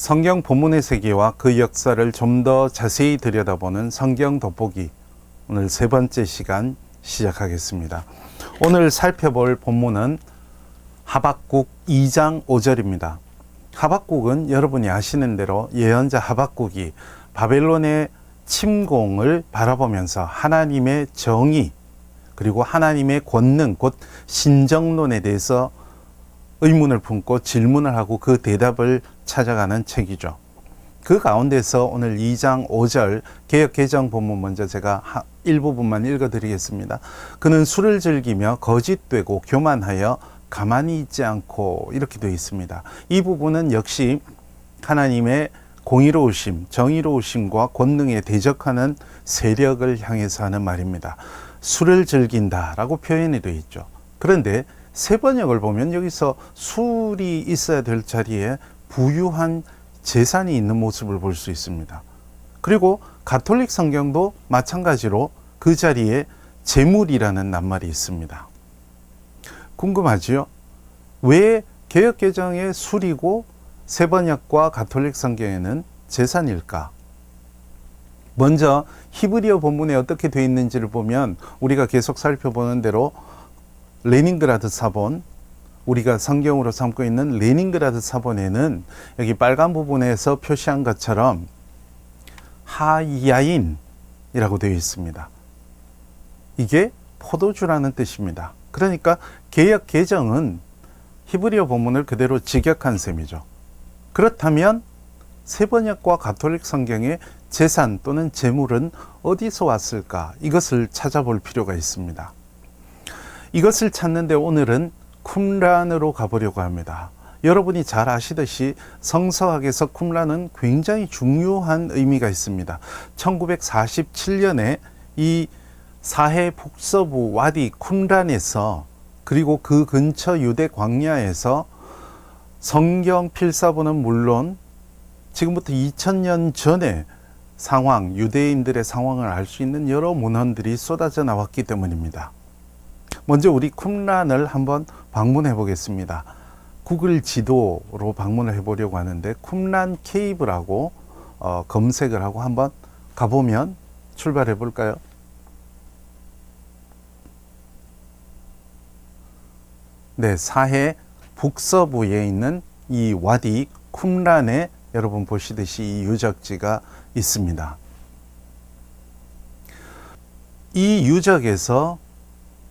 성경 본문의 세계와 그 역사를 좀 더 자세히 들여다보는 성경 돋보기, 오늘 세 번째 시간 시작하겠습니다. 오늘 살펴볼 본문은 하박국 2장 5절입니다. 하박국은 여러분이 아시는 대로 예언자 하박국이 바벨론의 침공을 바라보면서 하나님의 정의 그리고 하나님의 권능 곧 신정론에 대해서 의문을 품고 질문을 하고 그 대답을 찾아가는 책이죠. 그 가운데서 오늘 2장 5절 개역 개정 본문 먼저 제가 일부분만 읽어드리겠습니다. 그는 술을 즐기며 거짓되고 교만하여 가만히 있지 않고, 이렇게 되어 있습니다. 이 부분은 역시 하나님의 공의로우심, 정의로우심과 권능에 대적하는 세력을 향해서 하는 말입니다. 술을 즐긴다라고 표현이 되어 있죠. 그런데 세 번역을 보면 여기서 술이 있어야 될 자리에 부유한 재산이 있는 모습을 볼 수 있습니다. 그리고 가톨릭 성경도 마찬가지로 그 자리에 재물이라는 낱말이 있습니다. 궁금하지요? 왜 개역개정의 술이고 세 번역과 가톨릭 성경에는 재산일까? 먼저 히브리어 본문에 어떻게 되어 있는지를 보면 우리가 계속 살펴보는 대로 레닌그라드 사본, 우리가 성경으로 삼고 있는 레닌그라드 사본에는 여기 빨간 부분에서 표시한 것처럼 하야인이라고 되어 있습니다. 이게 포도주라는 뜻입니다. 그러니까 개역 개정은 히브리어 본문을 그대로 직역한 셈이죠. 그렇다면 세번역과 가톨릭 성경의 재산 또는 재물은 어디서 왔을까? 이것을 찾아볼 필요가 있습니다. 이것을 찾는데 오늘은 쿰란으로 가보려고 합니다. 여러분이 잘 아시듯이 성서학에서 쿰란은 굉장히 중요한 의미가 있습니다. 1947년에 이 사해 북서부 와디 쿰란에서, 그리고 그 근처 유대 광야에서 성경 필사본은 물론 지금부터 2000년 전에 상황, 유대인들의 상황을 알 수 있는 여러 문헌들이 쏟아져 나왔기 때문입니다. 먼저 우리 쿰란을 한번 방문해 보겠습니다. 구글 지도로 방문을 해보려고 하는데 쿰란 케이브라고 검색을 하고 한번 가보면 출발해 볼까요? 네, 사해 북서부에 있는 이 와디 쿰란에 여러분 보시듯이 이 유적지가 있습니다. 이 유적에서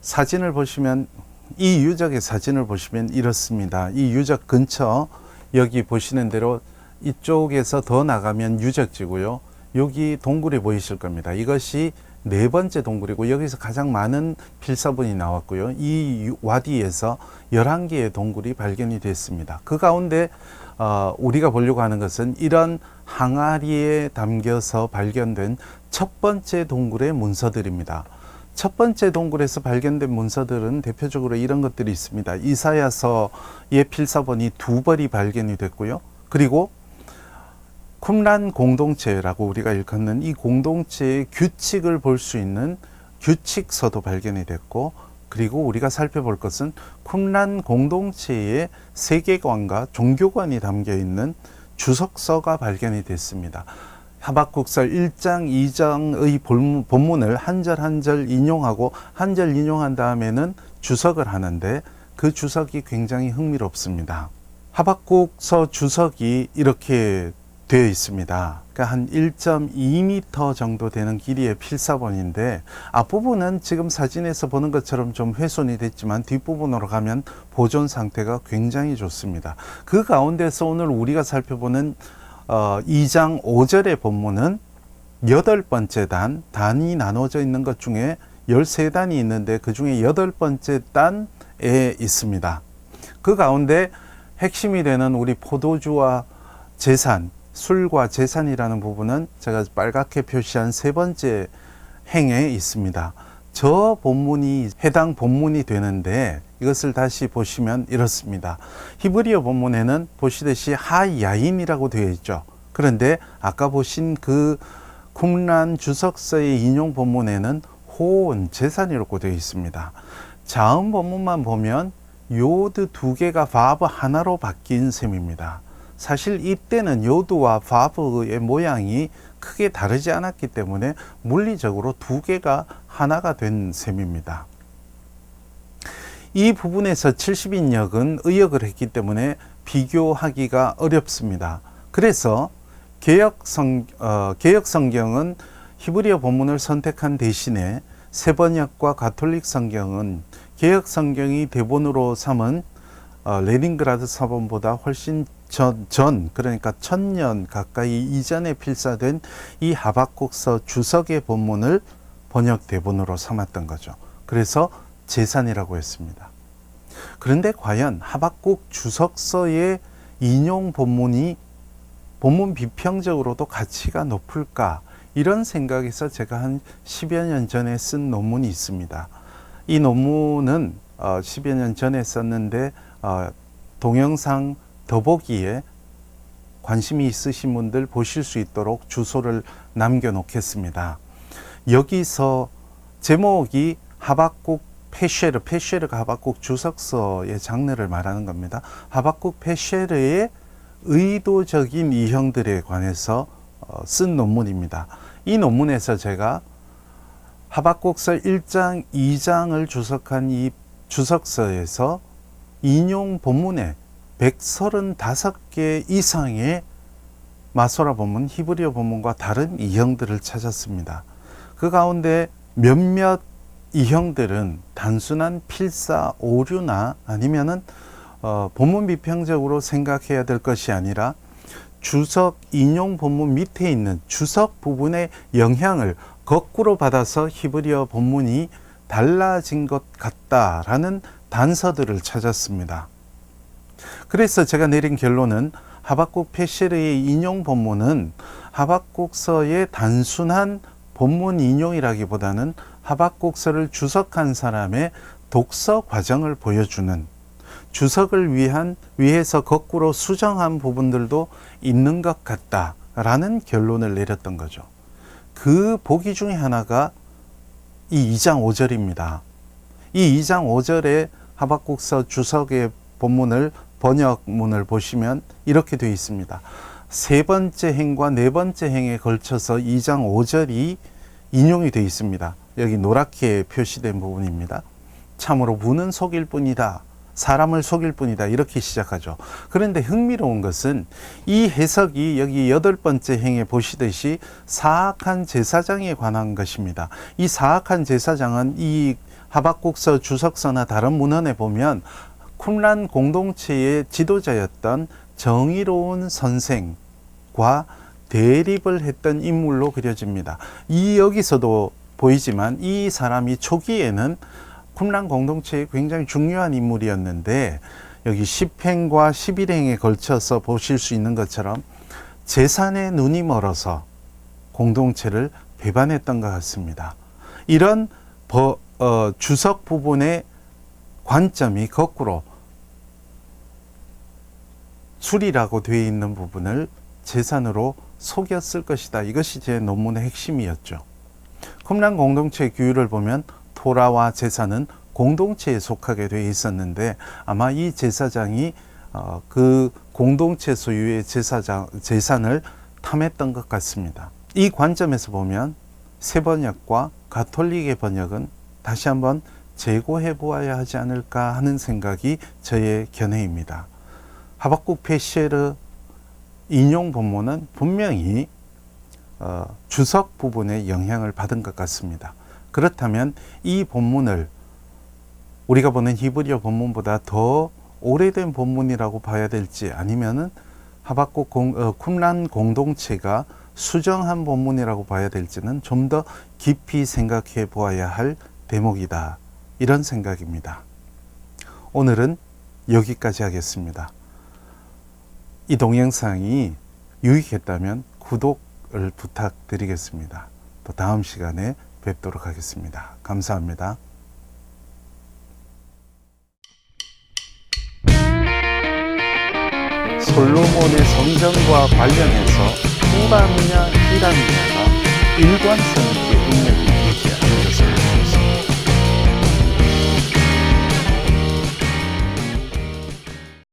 사진을 보시면, 이 유적의 사진을 보시면 이렇습니다. 이 유적 근처, 여기 보시는 대로 이쪽에서 더 나가면 유적지고요. 여기 동굴이 보이실 겁니다. 이것이 네 번째 동굴이고 여기서 가장 많은 필사본이 나왔고요. 이 와디에서 11개의 동굴이 발견이 됐습니다. 그 가운데 우리가 보려고 하는 것은 이런 항아리에 담겨서 발견된 첫 번째 동굴의 문서들입니다. 첫 번째 동굴에서 발견된 문서들은 대표적으로 이런 것들이 있습니다. 이사야서의 필사본이 2벌이 발견이 됐고요. 그리고 쿰란 공동체라고 우리가 일컫는 이 공동체의 규칙을 볼 수 있는 규칙서도 발견이 됐고, 그리고 우리가 살펴볼 것은 쿰란 공동체의 세계관과 종교관이 담겨 있는 주석서가 발견이 됐습니다. 하박국서 1장, 2장의 본문을 한 절 한 절 인용하고 한 절 인용한 다음에는 주석을 하는데 그 주석이 굉장히 흥미롭습니다. 하박국서 주석이 이렇게 되어 있습니다. 그러니까 한 1.2m 정도 되는 길이의 필사본인데 앞부분은 지금 사진에서 보는 것처럼 좀 훼손이 됐지만 뒷부분으로 가면 보존 상태가 굉장히 좋습니다. 그 가운데서 오늘 우리가 살펴보는 2장 5절의 본문은 8번째 단이 나눠져 있는 것 중에 13단이 있는데 그 중에 8번째 단에 있습니다. 그 가운데 핵심이 되는 우리 포도주와 재산, 술과 재산이라는 부분은 제가 빨갛게 표시한 세 번째 행에 있습니다. 저 본문이 해당 본문이 되는데 이것을 다시 보시면 이렇습니다. 히브리어 본문에는 보시듯이 하야인이라고 되어 있죠. 그런데 아까 보신 그 쿰란 주석서의 인용 본문에는 호온, 재산이라고 되어 있습니다. 자음 본문만 보면 요드 2개가 바브 하나로 바뀐 셈입니다. 사실 이때는 요두와 바브의 모양이 크게 다르지 않았기 때문에 물리적으로 두 개가 하나가 된 셈입니다. 이 부분에서 70인역은 의역을 했기 때문에 비교하기가 어렵습니다. 그래서 개역 성경은 히브리어 본문을 선택한 대신에 세번역과 가톨릭 성경은 개역 성경이 대본으로 삼은 레닌그라드 사본보다 훨씬 그러니까 1000년 가까이 이전에 필사된 이 하박국서 주석의 본문을 번역 대본으로 삼았던 거죠. 그래서 제산이라고 했습니다. 그런데 과연 하박국 주석서의 인용 본문이 본문 비평적으로도 가치가 높을까? 이런 생각에서 제가 한 10여 년 전에 쓴 논문이 있습니다. 이 논문은 10여 년 전에 썼는데 동영상 더보기에 관심이 있으신 분들 보실 수 있도록 주소를 남겨놓겠습니다. 여기서 제목이 하박국 페쉐르가 하박국 주석서의 장르를 말하는 겁니다. 하박국 페쉐르의 의도적인 이형들에 관해서 쓴 논문입니다. 이 논문에서 제가 하박국서 1장, 2장을 주석한 이 주석서에서 인용 본문에 135개 이상의 마소라 본문, 히브리어 본문과 다른 이형들을 찾았습니다. 그 가운데 몇몇 이형들은 단순한 필사 오류나 아니면은 본문 비평적으로 생각해야 될 것이 아니라 주석 인용 본문 밑에 있는 주석 부분의 영향을 거꾸로 받아서 히브리어 본문이 달라진 것 같다라는 단서들을 찾았습니다. 그래서 제가 내린 결론은 하박국 페쉐르의 인용 본문은 하박국서의 단순한 본문 인용이라기보다는 하박국서를 주석한 사람의 독서 과정을 보여주는, 주석을 위해서 거꾸로 수정한 부분들도 있는 것 같다라는 결론을 내렸던 거죠. 그 보기 중에 하나가 이 2장 5절입니다. 이 2장 5절에 하박국서 주석의 본문을 번역문을 보시면 이렇게 되어 있습니다. 세 번째 행과 네 번째 행에 걸쳐서 2장 5절이 인용이 되어 있습니다. 여기 노랗게 표시된 부분입니다. 참으로 무는 속일 뿐이다. 사람을 속일 뿐이다. 이렇게 시작하죠. 그런데 흥미로운 것은 이 해석이 여기 8번째 행에 보시듯이 사악한 제사장에 관한 것입니다. 이 사악한 제사장은 이 하박국서 주석서나 다른 문헌에 보면 쿰란 공동체의 지도자였던 정의로운 선생과 대립을 했던 인물로 그려집니다. 여기서도 보이지만 이 사람이 초기에는 쿰란 공동체의 굉장히 중요한 인물이었는데 여기 10행과 11행에 걸쳐서 보실 수 있는 것처럼 재산에 눈이 멀어서 공동체를 배반했던 것 같습니다. 이런 주석 부분의 관점이 거꾸로 술이라고 되어 있는 부분을 재산으로 속였을 것이다. 이것이 제 논문의 핵심이었죠. 쿰란 공동체의 규율을 보면 토라와 제사는 공동체에 속하게 되어 있었는데 아마 이 제사장이 그 공동체 소유의 재산을 탐했던 것 같습니다. 이 관점에서 보면 세번역과 가톨릭의 번역은 다시 한번 재고해 보아야 하지 않을까 하는 생각이 저의 견해입니다. 하박국 페쉐르 인용 본문은 분명히 주석 부분에 영향을 받은 것 같습니다. 그렇다면 이 본문을 우리가 보는 히브리어 본문보다 더 오래된 본문이라고 봐야 될지 아니면은 하박국 쿰란 공동체가 수정한 본문이라고 봐야 될지는 좀 더 깊이 생각해 보아야 할 대목이다. 이런 생각입니다. 오늘은 여기까지 하겠습니다. 이 동영상이 유익했다면 구독을 부탁드리겠습니다. 또 다음 시간에 뵙도록 하겠습니다. 감사합니다. 솔로몬의 성전과 관련해서 후람이냐 히람이냐가 일관성 있게